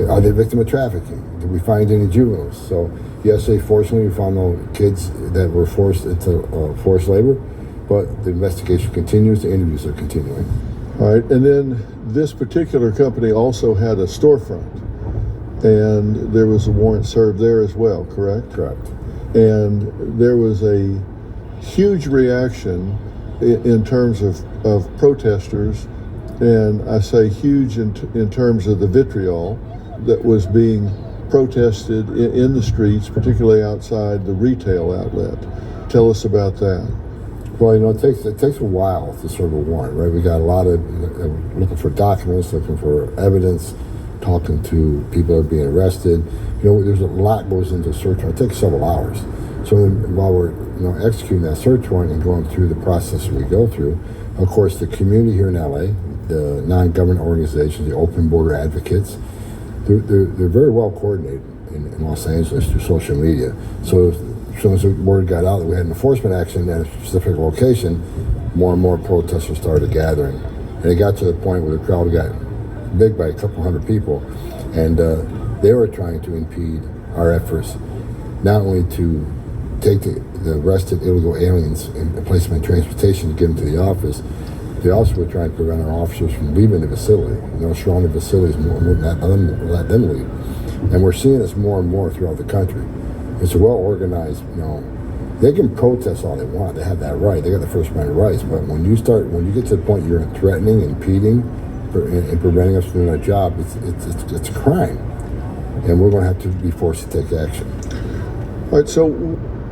Are they a victim of trafficking? Did we find any juveniles? So yesterday, fortunately, we found no kids that were forced into forced labor, but the investigation continues. The interviews are continuing. All right, and then this particular company also had a storefront, and there was a warrant served there as well, correct? Correct. And there was a huge reaction in terms of protesters, and I say huge in terms of the vitriol that was being protested in the streets, particularly outside the retail outlet. Tell us about that. Well, it takes a while to serve a warrant, right? We got a lot of looking for documents, looking for evidence, talking to people that are being arrested. There's a lot goes into a search warrant. It takes several hours. So while we're executing that search warrant and going through the process we go through, of course, the community here in LA, the non-government organizations, the open border advocates, they're very well coordinated in Los Angeles through social media. So as soon as the word got out that we had an enforcement action at a specific location, more and more protesters started gathering. And it got to the point where the crowd got big by a couple hundred people, and they were trying to impede our efforts, not only to take the arrested illegal aliens and place them in transportation to get them to the office, they also were trying to prevent our officers from leaving the facility. Surrounding facilities, let them leave. And we're seeing this more and more throughout the country. It's a well-organized, they can protest all they want. They have that right. They got the First Amendment rights. But when you get to the point you're threatening, impeding, and preventing us from doing our job, it's a crime. And we're going to have to be forced to take action. All right, so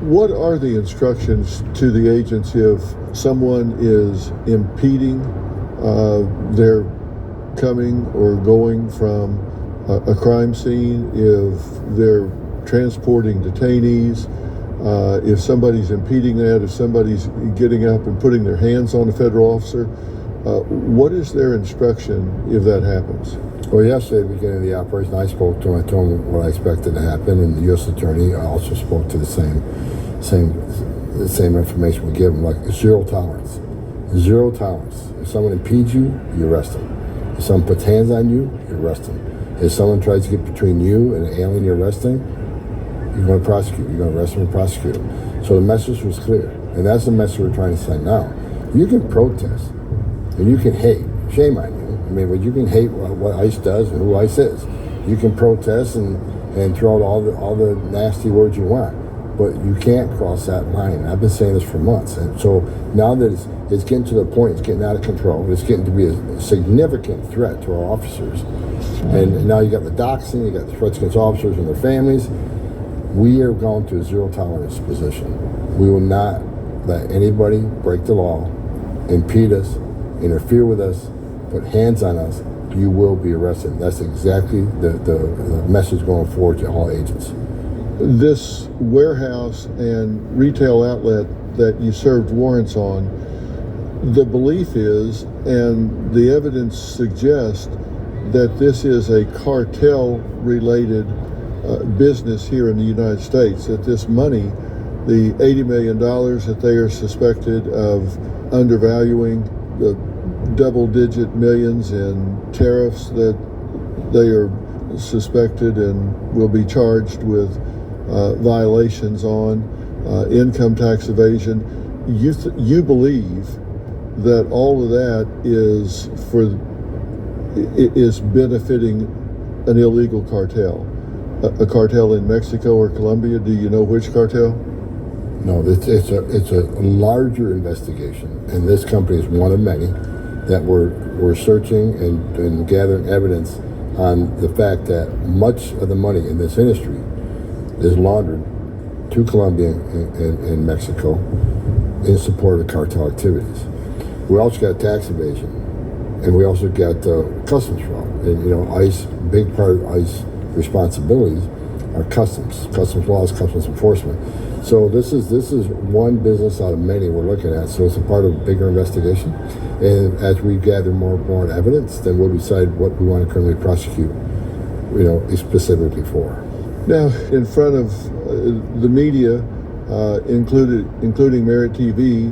what are the instructions to the agents if someone is impeding their coming or going from a crime scene, if they're transporting detainees, if somebody's impeding that, if somebody's getting up and putting their hands on a federal officer? What is their instruction if that happens? Well, yesterday, at the beginning of the operation, I spoke to him. I told him what I expected to happen, and the U.S. Attorney also spoke to the same information we give him, like zero tolerance. Zero tolerance. If someone impedes you, you arrest them. If someone puts hands on you, you arrest them. If someone tries to get between you and an alien you're arresting, you're going to prosecute. You're going to arrest them and prosecute them. So the message was clear, and that's the message we're trying to send now. You can protest, and you can hate. Shame on you. But you can hate what ICE does and who ICE is. You can protest and throw out all the nasty words you want, but you can't cross that line. And I've been saying this for months. And so now that it's getting to the point, it's getting out of control. It's getting to be a significant threat to our officers. And now you got the doxing, you got the threats against officers and their families. We are going to a zero tolerance position. We will not let anybody break the law, impede us, interfere with us, put hands on us. You will be arrested. That's exactly the message going forward to all agents. This warehouse and retail outlet that you served warrants on, the belief is, and the evidence suggests, that this is a cartel-related business here in the United States, that this money, the $80 million that they are suspected of undervaluing, the double-digit millions in tariffs that they are suspected and will be charged with violations on, income tax evasion. You believe that all of that is benefiting an illegal cartel, a cartel in Mexico or Colombia? Do you know which cartel? No, it's a larger investigation, and this company is one of many that we're searching and gathering evidence on the fact that much of the money in this industry is laundered to Colombia and Mexico in support of cartel activities. We also got tax evasion, and we also got customs fraud. And ICE, big part of ICE responsibilities are customs laws, customs enforcement. So this is one business out of many we're looking at. So it's a part of a bigger investigation. And as we gather more evidence, then we'll decide what we want to criminally prosecute, specifically for. Now, in front of the media, including Merit TV,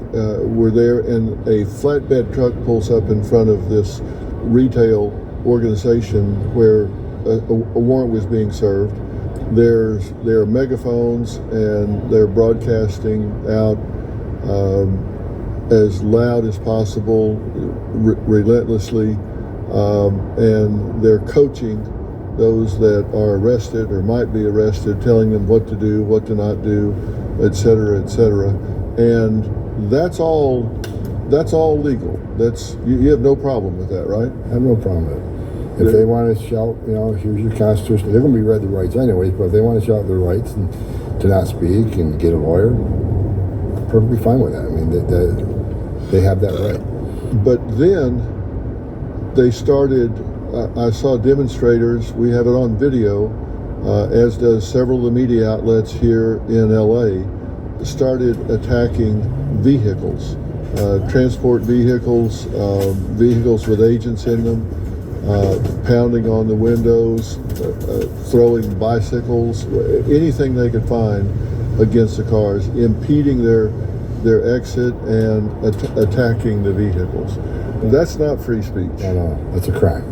were there, and a flatbed truck pulls up in front of this retail organization where a warrant was being served. There are megaphones, and they're broadcasting out as loud as possible, relentlessly, and they're coaching those that are arrested or might be arrested, telling them what to do, what to not do, et cetera, and that's all legal. You have no problem with that, right? I have no problem with it. If they want to shout, here's your Constitution, they're going to be read the rights anyways, but if they want to shout their rights and to not speak and get a lawyer, I'm perfectly fine with that. I mean, they have that right. But then they started, I saw demonstrators, we have it on video, as does several of the media outlets here in LA, started attacking vehicles, transport vehicles, vehicles with agents in them, pounding on the windows, throwing bicycles, anything they could find against the cars, impeding their exit and attacking the vehicles. That's not free speech. No, that's a crime.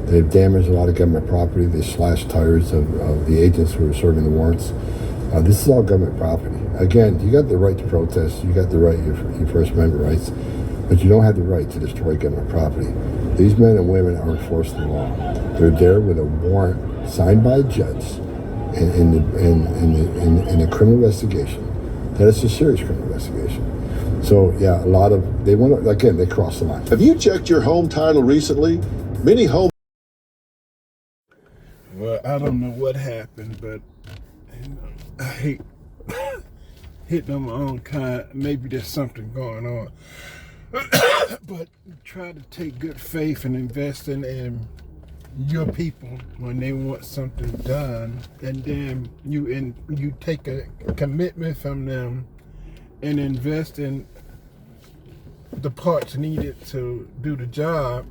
They've damaged a lot of government property. They slashed tires of the agents who were serving the warrants. This is all government property. Again, you got the right to protest. You got the right, your First Amendment rights, but you don't have the right to destroy government property. These men and women are enforcing the law. They're there with a warrant signed by a judge in a criminal investigation. That is a serious criminal investigation. So yeah, they crossed the line. Have you checked your home title recently? Many home. Well, I don't know what happened, but I hate hitting on my own kind. Maybe there's something going on. But try to take good faith and invest in your people when they want something done, and then you take a commitment from them and invest in the parts needed to do the job.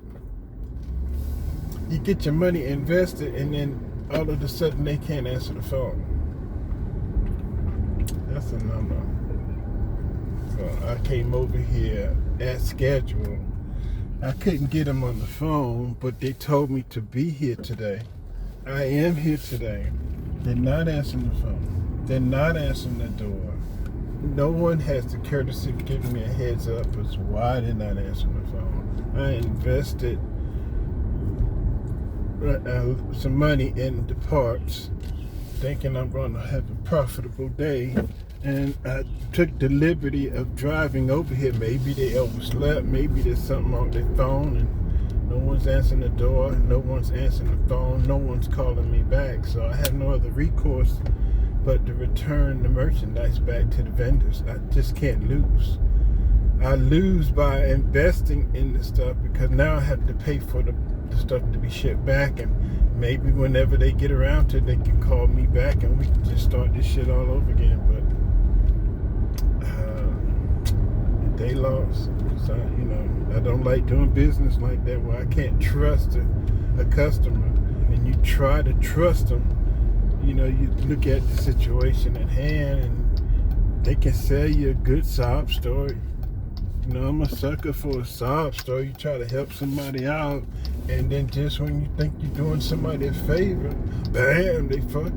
You get your money invested, and then all of a sudden they can't answer the phone. That's a no-no. So I came over here at schedule. I couldn't get them on the phone, but they told me to be here today. I am here today. They're not answering the phone. They're not answering the door. No one has the courtesy of giving me a heads up as to why they're not answering the phone. I invested some money in the parts, thinking I'm going to have a profitable day, and I took the liberty of driving over here. Maybe they overslept, maybe there's something on their phone and no one's answering the door, no one's answering the phone, no one's calling me back, so I have no other recourse but to return the merchandise back to the vendors. I just can't lose. I lose by investing in the stuff, because now I have to pay for the stuff to be shipped back, and maybe whenever they get around to it, they can call me back and we can just start this shit all over again. But they lost. So, I don't like doing business like that where I can't trust a customer, and you try to trust them. You look at the situation at hand, and they can sell you a good sob story. I'm a sucker for a sob story. You try to help somebody out, and then just when you think you're doing somebody a favor, bam, they fuck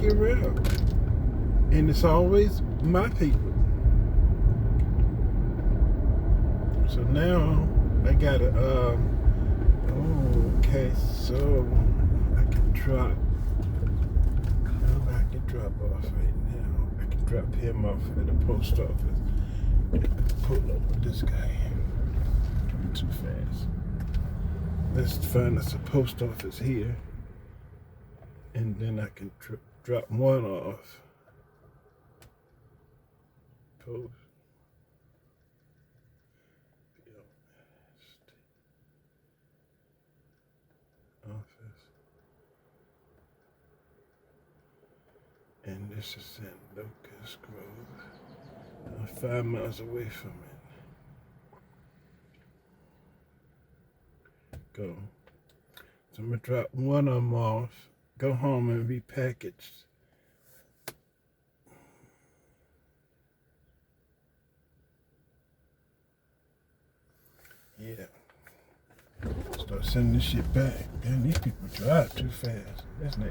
you around. And it's always my people. So now I gotta, okay, so I can drop off right now. I can drop him off at the post office. Pull over this guy. Doing too fast. Let's find us a post office here. And then I can drop one off. Post. Office. And this is in Locust Grove. I'm 5 miles away from it. Go. So I'm gonna drop one of them off, go home and be packaged. Yeah. Start sending this shit back. Damn, these people drive too fast. That's not.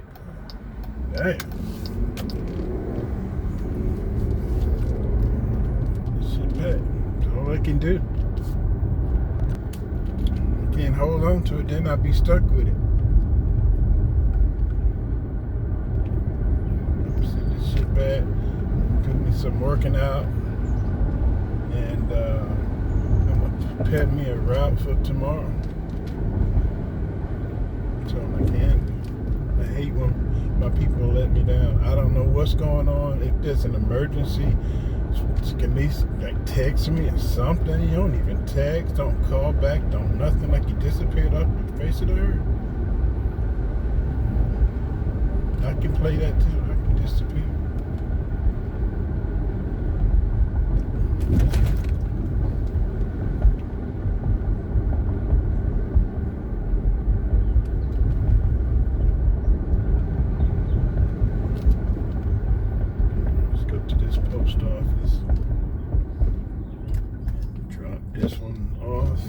Damn. This shit back. That's all I can do. I can't hold on to it, then I'll be stuck with it. Send this shit back. Put me some working out. And I'm gonna prepare me a route for tomorrow. That's all I can do. I hate when my people let me down. I don't know what's going on. If there's an emergency, can they like text me or something? You don't even text, don't call back, don't nothing, like you disappeared off the face of the earth. I can play that too. I can disappear. Let's go to this post office. Drop this one off.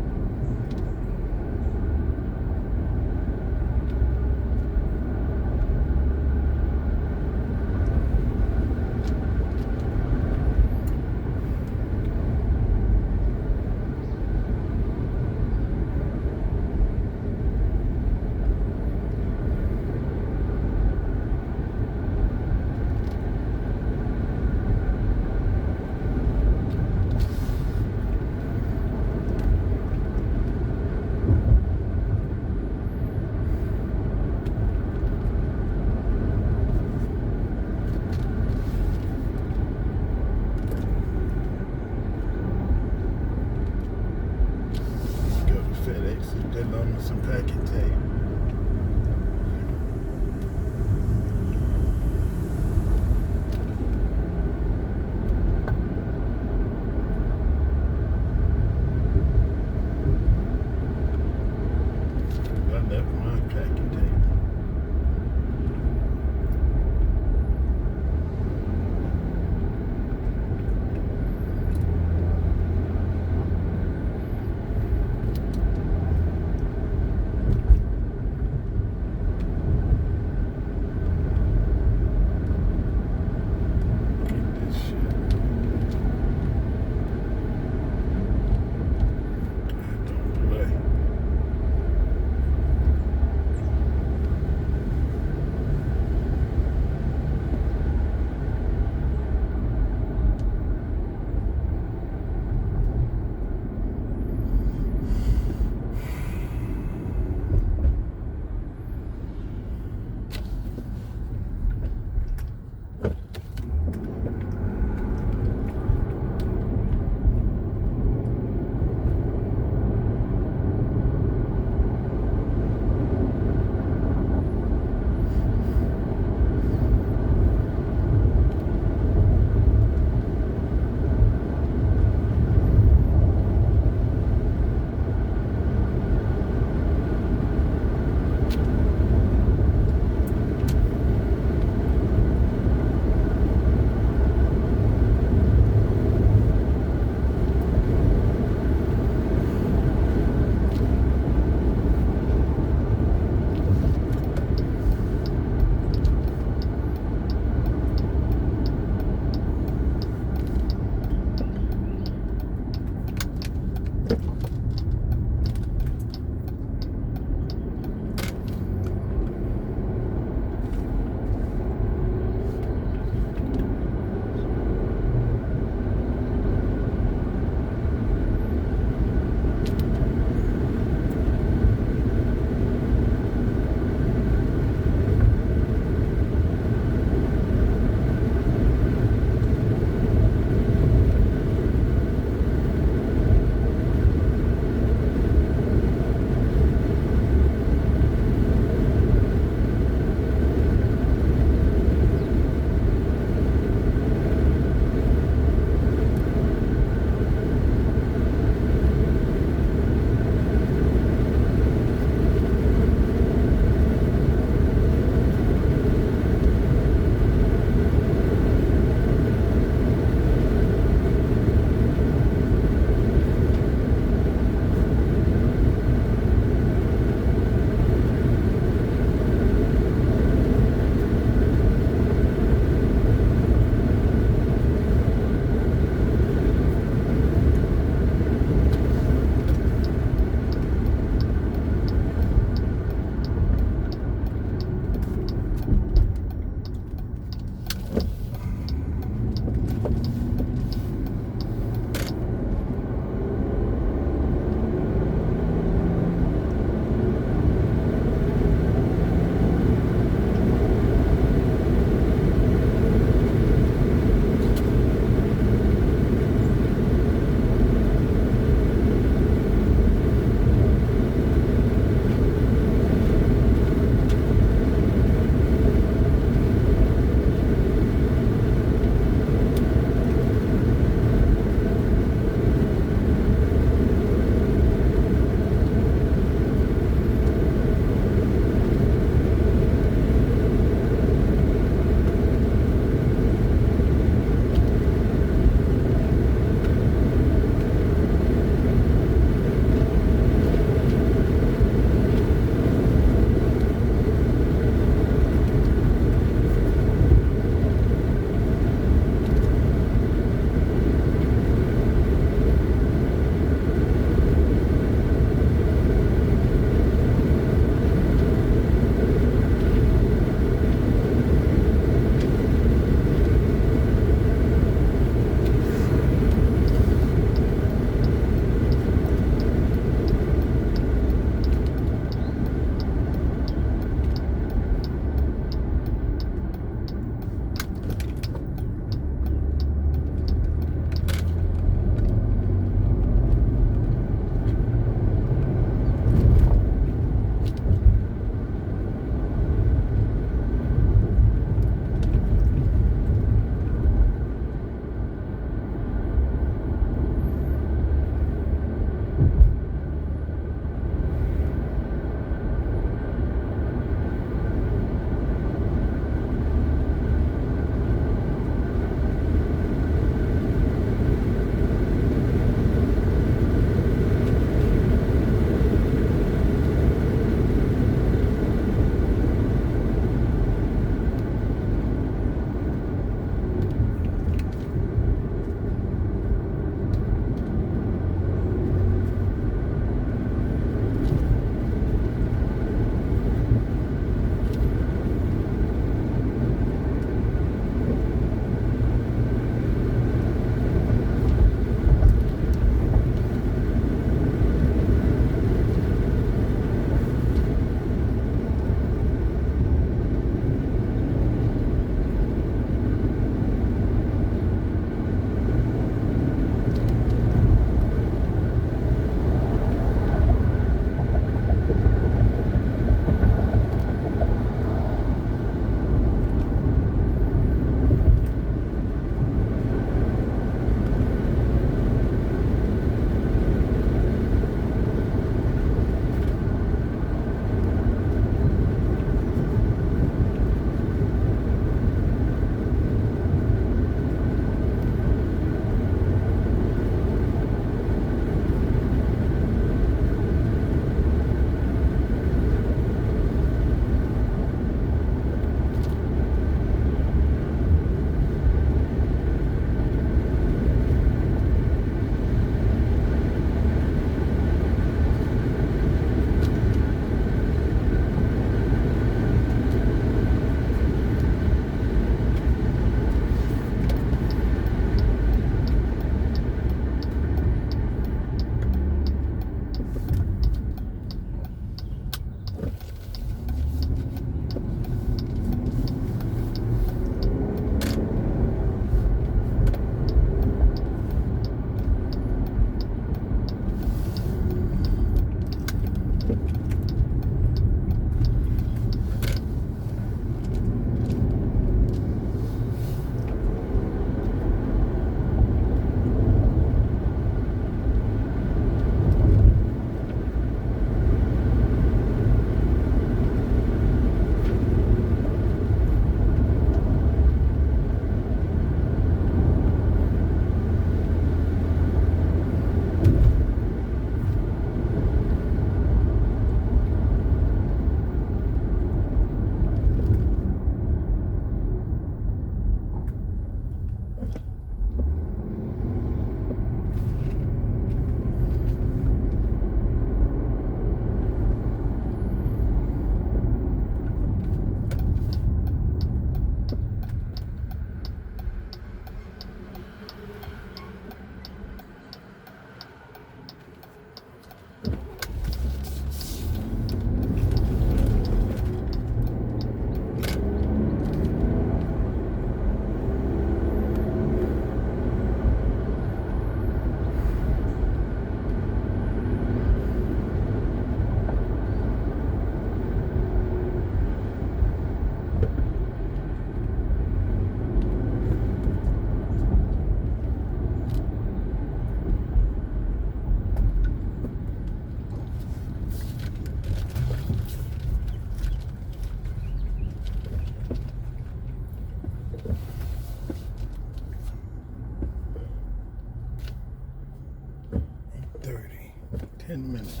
10 minutes.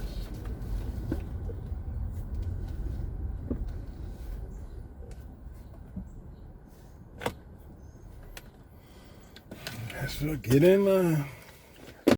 So get in line.